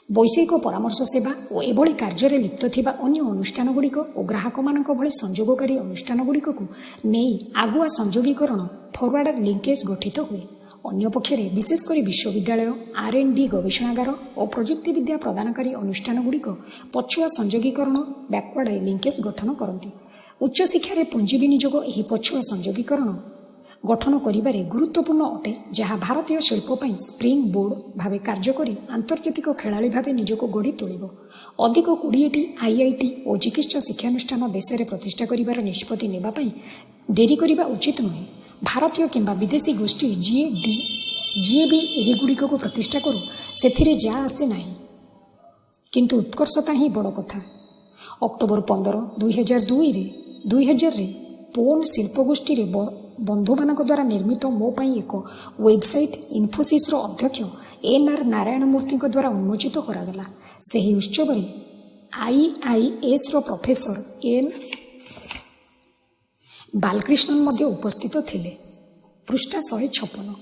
ବୈଷୟିକ ପରାମର୍ଶ ସେବା ଓ ଏଭଳି କାର୍ଯ୍ୟରେ ଲିପ୍ତ ଥିବା ଅନ୍ୟ ଅନୁଷ୍ଠାନଗୁଡ଼ିକ ଓ ଗ୍ରାହକମାନଙ୍କ ଭଳି ସଂଯୋଗକାରୀ ଅନୁଷ୍ଠାନଗୁଡ଼ିକକୁ ନେଇ ଆଗୁଆ ସଂଯୋଗୀକରଣ ଫରୱାର୍ଡ ଲିଙ୍କେଜ ଗଠିତ ହୁଏ। ଅନ୍ୟପକ୍ଷରେ ବିଶେଷ କରି ବିଶ୍ୱବିଦ୍ୟାଳୟ, R&D ଗବେଷଣାଗାର ଓ ପ୍ରଯୁକ୍ତିବିଦ୍ୟା ପ୍ରଦାନକାରୀ ଅନୁଷ୍ଠାନଗୁଡ଼ିକ ପଛୁଆ ସଂଯୋଗୀକରଣ ବ୍ୟାକୱାର୍ଡ ଲିଙ୍କେଜ ଗଠନ କରନ୍ତି। ଉଚ୍ଚଶିକ୍ଷାରେ ପୁଞ୍ଜି ବିନିଯୋଗ ଏହି ପଛୁଆ ସଂଯୋଗୀକରଣ ଗଠନ କରିବାରେ ଗୁରୁତ୍ୱପୂର୍ଣ୍ଣ ଅଟେ, ଯାହା ଭାରତୀୟ ଶିଳ୍ପ ପାଇଁ ସ୍ପ୍ରିଙ୍ଗ ବୋର୍ଡ ଭାବେ କାର୍ଯ୍ୟ କରି ଆନ୍ତର୍ଜାତିକ ଖେଳାଳି ଭାବେ ନିଜକୁ ଗଢ଼ି ତୋଳିବ। ଅଧିକ 20ଟି IIT ଓ ଚିକିତ୍ସା ଶିକ୍ଷାନୁଷ୍ଠାନ ଦେଶରେ ପ୍ରତିଷ୍ଠା କରିବାର ନିଷ୍ପତ୍ତି ନେବା ପାଇଁ ଡେରି କରିବା ଉଚିତ ନୁହେଁ। ଭାରତୀୟ କିମ୍ବା ବିଦେଶୀ ଗୋଷ୍ଠୀ ଯିଏ ବି ଏହିଗୁଡ଼ିକକୁ ପ୍ରତିଷ୍ଠା କରୁ, ସେଥିରେ ଯା ଆସେ ନାହିଁ, କିନ୍ତୁ ଉତ୍କର୍ଷତା ହିଁ ବଡ଼ କଥା। ଅକ୍ଟୋବର 15, 2000ରେ ପୋନ୍ ଶିଳ୍ପଗୋଷ୍ଠୀରେ ବନ୍ଧୁମାନଙ୍କ ଦ୍ୱାରା ନିର୍ମିତ ମୋ ପାଇଁ ଏକ ୱେବସାଇଟ୍ ଇନଫୋସିସ୍ର ଅଧ୍ୟକ୍ଷ NR ନାରାୟଣ ମୂର୍ତ୍ତିଙ୍କ ଦ୍ୱାରା ଉନ୍ମୋଚିତ କରାଗଲା। ସେହି ଉତ୍ସବରେ IISର ପ୍ରଫେସର ବାଲକ୍ରିଷ୍ଣନ ମଧ୍ୟ ଉପସ୍ଥିତ ଥିଲେ। ପୃଷ୍ଠା 156।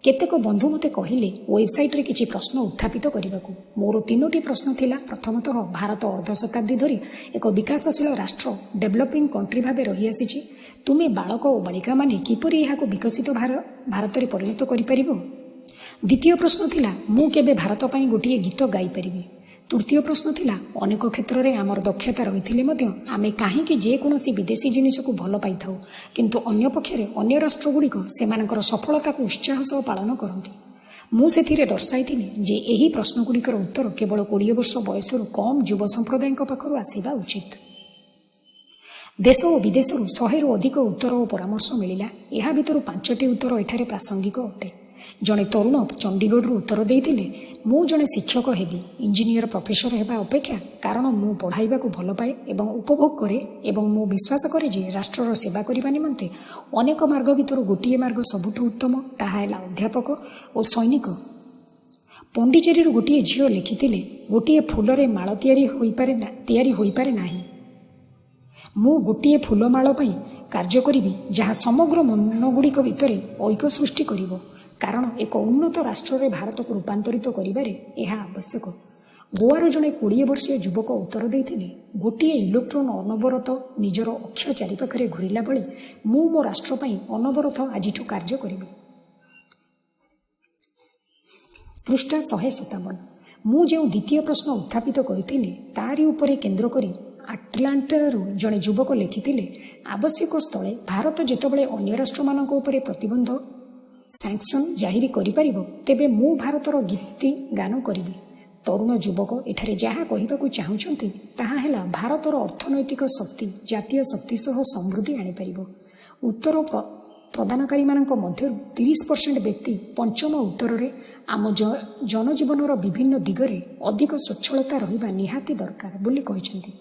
କେତେକ ବନ୍ଧୁ ମୋତେ କହିଲେ ୱେବସାଇଟ୍ରେ କିଛି ପ୍ରଶ୍ନ ଉତ୍ଥାପିତ କରିବାକୁ। ମୋର 3ଟି ପ୍ରଶ୍ନ ଥିଲା। ପ୍ରଥମତଃ, ଭାରତ ଅର୍ଦ୍ଧ ଶତାବ୍ଦୀ ଧରି ଏକ ବିକାଶଶୀଳ ରାଷ୍ଟ୍ର, ଡେଭଲପିଂ କଣ୍ଟ୍ରି ଭାବେ ରହିଆସିଛି। ତୁମେ ବାଳକ ଓ ବାଳିକାମାନେ କିପରି ଏହାକୁ ବିକଶିତ ଭାରତରେ ପରିଣତ କରିପାରିବ? ଦ୍ୱିତୀୟ ପ୍ରଶ୍ନ ଥିଲା, ମୁଁ କେବେ ଭାରତ ପାଇଁ ଗୋଟିଏ ଗୀତ ଗାଇପାରିବି? ତୃତୀୟ ପ୍ରଶ୍ନ ଥିଲା, ଅନେକ କ୍ଷେତ୍ରରେ ଆମର ଦକ୍ଷତା ରହିଥିଲେ ମଧ୍ୟ ଆମେ କାହିଁକି ଯେକୌଣସି ବିଦେଶୀ ଜିନିଷକୁ ଭଲ ପାଇଥାଉ, କିନ୍ତୁ ଅନ୍ୟପକ୍ଷରେ ଅନ୍ୟ ରାଷ୍ଟ୍ରଗୁଡ଼ିକ ସେମାନଙ୍କର ସଫଳତାକୁ ଉତ୍ସାହ ସହ ପାଳନ କରନ୍ତି? ମୁଁ ସେଥିରେ ଦର୍ଶାଇଥିଲି ଯେ ଏହି ପ୍ରଶ୍ନଗୁଡ଼ିକର ଉତ୍ତର କେବଳ 20 ବର୍ଷ ବୟସରୁ କମ୍ ଯୁବ ସମ୍ପ୍ରଦାୟଙ୍କ ପାଖରୁ ଆସିବା ଉଚିତ। ଦେଶ ଓ ବିଦେଶରୁ 100ରୁ ଅଧିକ ଉତ୍ତର ଓ ପରାମର୍ଶ ମିଳିଲା। ଏହା ଭିତରୁ 5ଟି ଉତ୍ତର ଏଠାରେ ପ୍ରାସଙ୍ଗିକ ଅଟେ। ଜଣେ ତରୁଣ ଚଣ୍ଡିଗଡ଼ରୁ ଉତ୍ତର ଦେଇଥିଲେ, ମୁଁ ଜଣେ ଶିକ୍ଷକ ହେବି ଇଞ୍ଜିନିୟର ପ୍ରଫେସର ହେବା ଅପେକ୍ଷା, କାରଣ ମୁଁ ପଢ଼ାଇବାକୁ ଭଲ ପାଏ ଏବଂ ଉପଭୋଗ କରେ ଏବଂ ମୁଁ ବିଶ୍ୱାସ କରେ ଯେ ରାଷ୍ଟ୍ରର ସେବା କରିବା ନିମନ୍ତେ ଅନେକ ମାର୍ଗ ଭିତରୁ ଗୋଟିଏ ମାର୍ଗ ସବୁଠୁ ଉତ୍ତମ, ତାହା ହେଲା ଅଧ୍ୟାପକ ଓ ସୈନିକ। ପଣ୍ଡିଚେରୀରୁ ଗୋଟିଏ ଝିଅ ଲେଖିଥିଲେ, ଗୋଟିଏ ଫୁଲରେ ମାଳ ତିଆରି ହୋଇପାରେ ନାହିଁ। ମୁଁ ଗୋଟିଏ ଫୁଲମାଳ ପାଇଁ କାର୍ଯ୍ୟ କରିବି ଯାହା ସମଗ୍ର ମନଗୁଡ଼ିକ ଭିତରେ ଐକ୍ୟ ସୃଷ୍ଟି କରିବ, କାରଣ ଏକ ଉନ୍ନତ ରାଷ୍ଟ୍ରରେ ଭାରତକୁ ରୂପାନ୍ତରିତ କରିବାରେ ଏହା ଆବଶ୍ୟକ। ଗୋଆର ଜଣେ 20 ବର୍ଷୀୟ ଯୁବକ ଉତ୍ତର ଦେଇଥିଲେ, ଗୋଟିଏ ଇଲେକ୍ଟ୍ରନ୍ ଅନବରତ ନିଜର ଅକ୍ଷ ଚାରିପାଖରେ ଘୂରିଲା ବେଳେ ମୁଁ ମୋ ରାଷ୍ଟ୍ର ପାଇଁ ଅନବରତ ଆଜିଠୁ କାର୍ଯ୍ୟ କରିବି। ପୃଷ୍ଠା 157। ମୁଁ ଯେଉଁ ଦ୍ୱିତୀୟ ପ୍ରଶ୍ନ ଉତ୍ଥାପିତ କରିଥିଲି ତାରି ଉପରେ କେନ୍ଦ୍ର କରି ଆଟଲାଣ୍ଟାରୁ ଜଣେ ଯୁବକ ଲେଖିଥିଲେ, ଆବଶ୍ୟକ ସ୍ଥଳେ ଭାରତ ଯେତେବେଳେ ଅନ୍ୟ ରାଷ୍ଟ୍ରମାନଙ୍କ ଉପରେ ପ୍ରତିବନ୍ଧ ସାଙ୍କସନ୍ ଜାହିର କରିପାରିବ, ତେବେ ମୁଁ ଭାରତର ଗୀତି ଗାନ କରିବି। ତରୁଣ ଯୁବକ ଏଠାରେ ଯାହା କହିବାକୁ ଚାହୁଁଛନ୍ତି ତାହା ହେଲା, ଭାରତର ଅର୍ଥନୈତିକ ଶକ୍ତି ଜାତୀୟ ଶକ୍ତି ସହ ସମୃଦ୍ଧି ଆଣିପାରିବ। ଉତ୍ତର ପ୍ରଦାନକାରୀମାନଙ୍କ ମଧ୍ୟରୁ 30% ବ୍ୟକ୍ତି ପଞ୍ଚମ ଉତ୍ତରରେ ଆମ ଜନଜୀବନର ବିଭିନ୍ନ ଦିଗରେ ଅଧିକ ସ୍ୱଚ୍ଛଳତା ରହିବା ନିହାତି ଦରକାର ବୋଲି କହିଛନ୍ତି।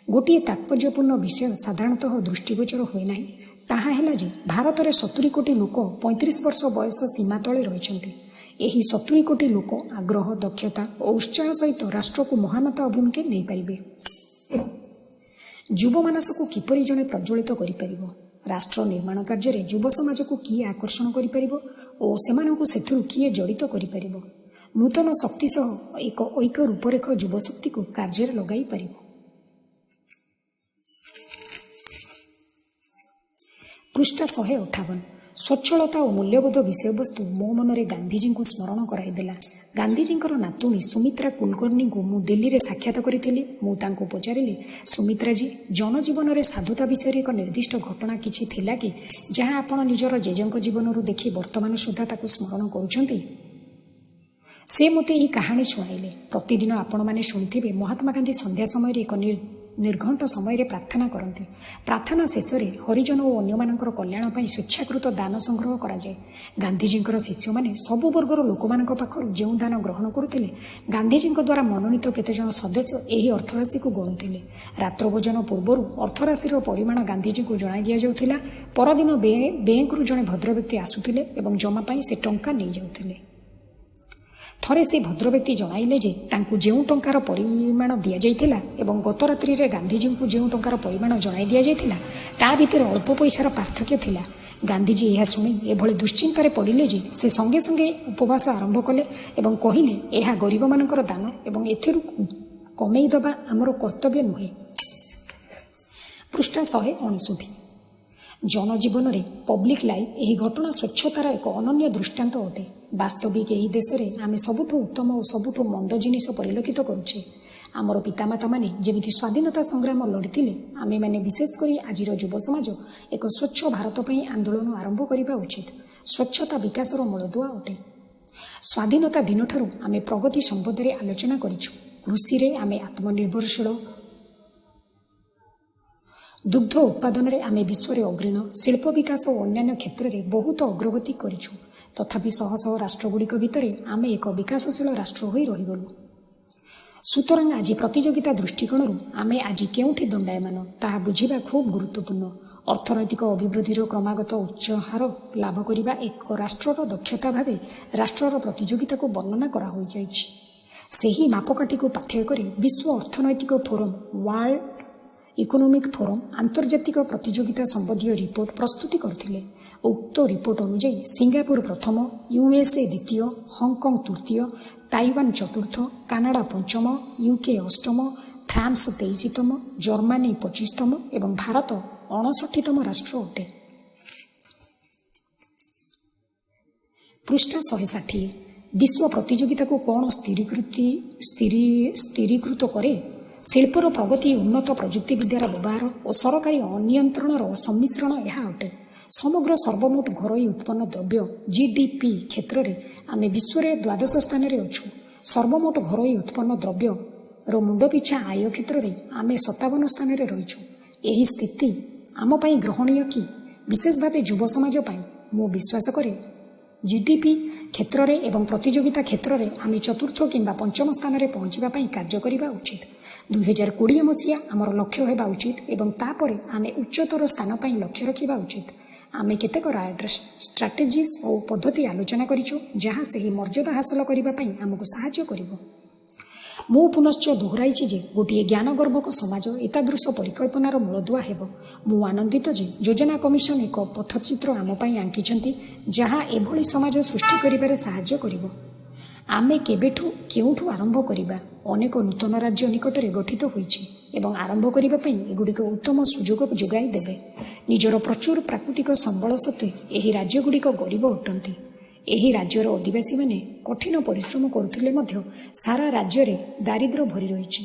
ଗୋଟିଏ ତାତ୍ପର୍ଯ୍ୟପୂର୍ଣ୍ଣ ବିଷୟ ସାଧାରଣତଃ ଦୃଷ୍ଟିଗୋଚର ହୁଏ ନାହିଁ, ତାହା ହେଲା ଯେ ଭାରତରେ 70 କୋଟି ଲୋକ 35 ବର୍ଷ ବୟସ ସୀମା ତଳେ ରହିଛନ୍ତି। ଏହି 70 କୋଟି ଲୋକ ଆଗ୍ରହ, ଦକ୍ଷତା ଓ ଉତ୍ସାହ ସହିତ ରାଷ୍ଟ୍ରକୁ ମହାନତା ଅଭିମୁଖେ ନେଇପାରିବେ। ଯୁବମାନସକୁ କିପରି ଜଣେ ପ୍ରଜ୍ୱଳିତ କରିପାରିବ? ରାଷ୍ଟ୍ର ନିର୍ମାଣ କାର୍ଯ୍ୟରେ ଯୁବ ସମାଜକୁ କିଏ ଆକର୍ଷଣ କରିପାରିବ ଓ ସେମାନଙ୍କୁ ସେଥିରୁ କିଏ ଜଡ଼ିତ କରିପାରିବ? ନୂତନ ଶକ୍ତି ସହ ଏକ ଐକ୍ୟ ରୂପରେଖ ଯୁବଶକ୍ତିକୁ କାର୍ଯ୍ୟରେ ଲଗାଇ ପାରିବ। ପୃଷ୍ଠା 158। ସ୍ୱଚ୍ଛଳତା ଓ ମୂଲ୍ୟବୋଧ ବିଷୟବସ୍ତୁ ମୋ ମନରେ ଗାନ୍ଧିଜୀଙ୍କୁ ସ୍ମରଣ କରାଇଦେଲା। ଗାନ୍ଧିଜୀଙ୍କର ନାତୁଣୀ ସୁମିତ୍ରା କୁଲକର୍ଣ୍ଣୀଙ୍କୁ ମୁଁ ଦିଲ୍ଲୀରେ ସାକ୍ଷାତ କରିଥିଲି। ମୁଁ ତାଙ୍କୁ ପଚାରିଲି, ସୁମିତ୍ରାଜୀ, ଜନଜୀବନରେ ସାଧୁତା ବିଷୟରେ ଏକ ନିର୍ଦ୍ଦିଷ୍ଟ ଘଟଣା କିଛି ଥିଲା କି, ଯାହା ଆପଣ ନିଜର ଜେଜେଙ୍କ ଜୀବନରୁ ଦେଖି ବର୍ତ୍ତମାନ ସୁଦ୍ଧା ତାକୁ ସ୍ମରଣ କରୁଛନ୍ତି? ସେ ମୋତେ ଏହି କାହାଣୀ ଶୁଣାଇଲେ। ପ୍ରତିଦିନ ଆପଣମାନେ ଶୁଣିଥିବେ, ମହାତ୍ମା ଗାନ୍ଧୀ ସନ୍ଧ୍ୟା ସମୟରେ ଏକ ନିର୍ଘଣ୍ଟ ସମୟରେ ପ୍ରାର୍ଥନା କରନ୍ତି। ପ୍ରାର୍ଥନା ଶେଷରେ ହରିଜନ ଓ ଅନ୍ୟମାନଙ୍କର କଲ୍ୟାଣ ପାଇଁ ସ୍ୱେଚ୍ଛାକୃତ ଦାନ ସଂଗ୍ରହ କରାଯାଏ। ଗାନ୍ଧିଜୀଙ୍କର ଶିଷ୍ୟମାନେ ସବୁ ବର୍ଗର ଲୋକମାନଙ୍କ ପାଖରୁ ଯେଉଁ ଦାନ ଗ୍ରହଣ କରୁଥିଲେ, ଗାନ୍ଧିଜୀଙ୍କ ଦ୍ୱାରା ମନୋନୀତ କେତେଜଣ ସଦସ୍ୟ ଏହି ଅର୍ଥରାଶିକୁ ଗଣୁଥିଲେ। ରାତ୍ରଭୋଜନ ପୂର୍ବରୁ ଅର୍ଥରାଶିର ପରିମାଣ ଗାନ୍ଧିଜୀଙ୍କୁ ଜଣାଇ ଦିଆଯାଉଥିଲା। ପରଦିନ ବ୍ୟାଙ୍କରୁ ଜଣେ ଭଦ୍ରବ୍ୟକ୍ତି ଆସୁଥିଲେ ଏବଂ ଜମା ପାଇଁ ସେ ଟଙ୍କା ନେଇଯାଉଥିଲେ। ଥରେ ସେ ଭଦ୍ରବ୍ୟକ୍ତି ଜଣାଇଲେ ଯେ ତାଙ୍କୁ ଯେଉଁ ଟଙ୍କାର ପରିମାଣ ଦିଆଯାଇଥିଲା ଏବଂ ଗତ ରାତ୍ରିରେ ଗାନ୍ଧିଜୀଙ୍କୁ ଯେଉଁ ଟଙ୍କାର ପରିମାଣ ଜଣାଇ ଦିଆଯାଇଥିଲା ତା ଭିତରେ ଅଳ୍ପ ପଇସାର ପାର୍ଥକ୍ୟ ଥିଲା। ଗାନ୍ଧିଜୀ ଏହା ଶୁଣି ଏଭଳି ଦୁଶ୍ଚିନ୍ତାରେ ପଡ଼ିଲେ ଯେ ସେ ସଙ୍ଗେ ସଙ୍ଗେ ଉପବାସ ଆରମ୍ଭ କଲେ ଏବଂ କହିଲେ, ଏହା ଗରିବମାନଙ୍କର ଦାନ ଏବଂ ଏଥିରୁ କମେଇ ଦେବା ଆମର କର୍ତ୍ତବ୍ୟ ନୁହେଁ। ପୃଷ୍ଠା 159। ଜନଜୀବନରେ ପବ୍ଲିକ୍ ଲାଇଫ୍ ଏହି ଘଟଣା ସ୍ୱଚ୍ଛତାର ଏକ ଅନନ୍ୟ ଦୃଷ୍ଟାନ୍ତ ଅଟେ। ବାସ୍ତବିକ ଏହି ଦେଶରେ ଆମେ ସବୁଠୁ ଉତ୍ତମ ଓ ସବୁଠୁ ମନ୍ଦ ଜିନିଷ ପରିଲକ୍ଷିତ କରୁଛେ। ଆମର ପିତାମାତାମାନେ ଯେମିତି ସ୍ୱାଧୀନତା ସଂଗ୍ରାମ ଲଢ଼ିଥିଲେ, ଆମେମାନେ ବିଶେଷ କରି ଆଜିର ଯୁବ ସମାଜ ଏକ ସ୍ୱଚ୍ଛ ଭାରତ ପାଇଁ ଆନ୍ଦୋଳନ ଆରମ୍ଭ କରିବା ଉଚିତ। ସ୍ୱଚ୍ଛତା ବିକାଶର ମୂଳଦୁଆ ଅଟେ। ସ୍ୱାଧୀନତା ଦିନଠାରୁ ଆମେ ପ୍ରଗତି ସମ୍ବନ୍ଧରେ ଆଲୋଚନା କରିଛୁ। କୃଷିରେ ଆମେ ଆତ୍ମନିର୍ଭରଶୀଳ, ଦୁଗ୍ଧ ଉତ୍ପାଦନରେ ଆମେ ବିଶ୍ୱରେ ଅଗ୍ରଣୀ, ଶିଳ୍ପ ବିକାଶ ଓ ଅନ୍ୟାନ୍ୟ କ୍ଷେତ୍ରରେ ବହୁତ ଅଗ୍ରଗତି କରିଛୁ। ତଥାପି ଶହ ଶହ ରାଷ୍ଟ୍ରଗୁଡ଼ିକ ଭିତରେ ଆମେ ଏକ ବିକାଶଶୀଳ ରାଷ୍ଟ୍ର ହୋଇ ରହିଗଲୁ। ସୁତରାଂ ଆଜି ପ୍ରତିଯୋଗିତା ଦୃଷ୍ଟିକୋଣରୁ ଆମେ ଆଜି କେଉଁଠି ଦଣ୍ଡାୟମାନ ତାହା ବୁଝିବା ଖୁବ୍ ଗୁରୁତ୍ୱପୂର୍ଣ୍ଣ। ଅର୍ଥନୈତିକ ଅଭିବୃଦ୍ଧିର କ୍ରମାଗତ ଉଚ୍ଚ ହାର ଲାଭ କରିବା ଏକ ରାଷ୍ଟ୍ରର ଦକ୍ଷତା ଭାବେ ରାଷ୍ଟ୍ରର ପ୍ରତିଯୋଗିତାକୁ ବର୍ଣ୍ଣନା କରାହୋଇଯାଇଛି। ସେହି ମାପକାଠିକୁ ପାଥେୟ କରି ବିଶ୍ୱ ଅର୍ଥନୈତିକ ଫୋରମ ୱାର୍ଲଡ ଇକୋନୋମିକ୍ ଫୋରମ୍ ଆନ୍ତର୍ଜାତିକ ପ୍ରତିଯୋଗିତା ସମ୍ବନ୍ଧୀୟ ରିପୋର୍ଟ ପ୍ରସ୍ତୁତି କରିଥିଲେ। ଉକ୍ତ ରିପୋର୍ଟ ଅନୁଯାୟୀ ସିଙ୍ଗାପୁର ପ୍ରଥମ, ୟୁଏସ୍ଏ ଦ୍ୱିତୀୟ, ହଂକଂ ତୃତୀୟ, ତାଇୱାନ ଚତୁର୍ଥ, କାନାଡା ପଞ୍ଚମ, ୟୁକେ ଅଷ୍ଟମ, ଫ୍ରାନ୍ସ 23ତମ, ଜର୍ମାନୀ 25ତମ ଏବଂ ଭାରତ 59ତମ ରାଷ୍ଟ୍ର ଅଟେ। ପୃଷ୍ଠା 160। ବିଶ୍ୱ ପ୍ରତିଯୋଗିତାକୁ କ'ଣ ସ୍ଥିରୀକୃତ କରେ? ଶିଳ୍ପର ପ୍ରଗତି, ଉନ୍ନତ ପ୍ରଯୁକ୍ତିବିଦ୍ୟାର ବ୍ୟବହାର ଓ ସରକାରୀ ଅନିୟନ୍ତ୍ରଣର ସମ୍ମିଶ୍ରଣ ଏହା ଅଟେ। ସମଗ୍ର ସର୍ବମୋଟ ଘରୋଇ ଉତ୍ପନ୍ନ ଦ୍ରବ୍ୟ GDP କ୍ଷେତ୍ରରେ ଆମେ ବିଶ୍ୱରେ 12ଶ ସ୍ଥାନରେ ଅଛୁ। ସର୍ବମୋଟ ଘରୋଇ ଉତ୍ପନ୍ନ ଦ୍ରବ୍ୟର ମୁଣ୍ଡପିଛା ଆୟ କ୍ଷେତ୍ରରେ ଆମେ 57 ସ୍ଥାନରେ ରହିଛୁ। ଏହି ସ୍ଥିତି ଆମ ପାଇଁ ଗ୍ରହଣୀୟ କି? ବିଶେଷ ଭାବେ ଯୁବ ସମାଜ ପାଇଁ? ମୁଁ ବିଶ୍ୱାସ କରେ GDP କ୍ଷେତ୍ରରେ ଏବଂ ପ୍ରତିଯୋଗିତା କ୍ଷେତ୍ରରେ ଆମେ ଚତୁର୍ଥ କିମ୍ବା ପଞ୍ଚମ ସ୍ଥାନରେ ପହଞ୍ଚିବା ପାଇଁ କାର୍ଯ୍ୟ କରିବା ଉଚିତ। 2020 ମସିହା ଆମର ଲକ୍ଷ୍ୟ ହେବା ଉଚିତ ଏବଂ ତାପରେ ଆମେ ଉଚ୍ଚତର ସ୍ଥାନ ପାଇଁ ଲକ୍ଷ୍ୟ ରଖିବା ଉଚିତ। ଆମେ କେତେକ ଷ୍ଟ୍ରାଟେଜିଜ୍ ଓ ପଦ୍ଧତି ଆଲୋଚନା କରିଛୁ ଯାହା ସେହି ମର୍ଯ୍ୟାଦା ହାସଲ କରିବା ପାଇଁ ଆମକୁ ସାହାଯ୍ୟ କରିବ। ମୁଁ ପୁନଶ୍ଚ ଦୋହରାଇଛି ଯେ ଗୋଟିଏ ଜ୍ଞାନଗର୍ଭକ ସମାଜ ଏତାଦୃଶ ପରିକଳ୍ପନାର ମୂଳଦୁଆ ହେବ। ମୁଁ ଆନନ୍ଦିତ ଯେ ଯୋଜନା କମିଶନ ଏକ ପଥଚିତ୍ର ଆମ ପାଇଁ ଆଙ୍କିଛନ୍ତି ଯାହା ଏଭଳି ସମାଜ ସୃଷ୍ଟି କରିବାରେ ସାହାଯ୍ୟ କରିବ। ଆମେ କେଉଁଠୁ ଆରମ୍ଭ କରିବା? ଅନେକ ନୂତନ ରାଜ୍ୟ ନିକଟରେ ଗଠିତ ହୋଇଛି ଏବଂ ଆରମ୍ଭ କରିବା ପାଇଁ ଏଗୁଡ଼ିକ ଉତ୍ତମ ସୁଯୋଗ ଯୋଗାଇ ଦେବେ। ନିଜର ପ୍ରଚୁର ପ୍ରାକୃତିକ ସମ୍ବଳ ସତ୍ତ୍ୱେ ଏହି ରାଜ୍ୟଗୁଡ଼ିକ ଗରିବ ଅଟନ୍ତି। ଏହି ରାଜ୍ୟର ଅଧିବାସୀମାନେ କଠିନ ପରିଶ୍ରମ କରୁଥିଲେ ମଧ୍ୟ ସାରା ରାଜ୍ୟରେ ଦାରିଦ୍ର୍ୟ ଭରି ରହିଛି।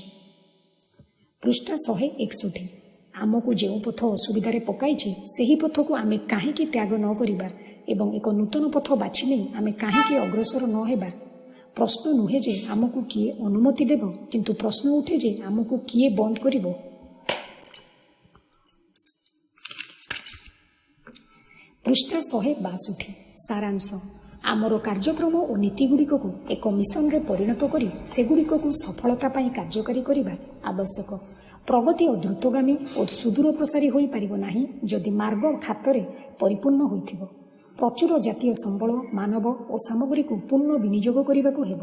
ପୃଷ୍ଠା 161। ଆମକୁ ଯେଉଁ ପଥ ଅସୁବିଧାରେ ପକାଇଛି ସେହି ପଥକୁ ଆମେ କାହିଁକି ତ୍ୟାଗ ନ କରିବା ଏବଂ ଏକ ନୂତନ ପଥ ବାଛି ନେଇ ଆମେ କାହିଁକି ଅଗ୍ରସର ନ ହେବା? ପ୍ରଶ୍ନ ନୁହେଁ ଯେ ଆମକୁ କିଏ ଅନୁମତି ଦେବ, କିନ୍ତୁ ପ୍ରଶ୍ନ ଉଠେ ଯେ ଆମକୁ କିଏ ବନ୍ଦ କରିବ। ପୃଷ୍ଠା 162। ସାରାଂଶ। ଆମର କାର୍ଯ୍ୟକ୍ରମ ଓ ନୀତିଗୁଡ଼ିକକୁ ଏକ ମିଶନରେ ପରିଣତ କରି ସେଗୁଡ଼ିକକୁ ସଫଳତା ପାଇଁ କାର୍ଯ୍ୟକାରୀ କରିବା ଆବଶ୍ୟକ। ପ୍ରଗତି ଦ୍ରୁତଗାମୀ ଓ ସୁଦୂର ପ୍ରସାରୀ ହୋଇପାରିବ ନାହିଁ ଯଦି ମାର୍ଗ ଖାତରେ ପରିପୂର୍ଣ୍ଣ ହୋଇଥିବ। ପ୍ରଚୁର ଜାତୀୟ ସମ୍ବଳ, ମାନବ ଓ ସାମଗ୍ରୀକୁ ପୂର୍ଣ୍ଣ ବିନିଯୋଗ କରିବାକୁ ହେବ।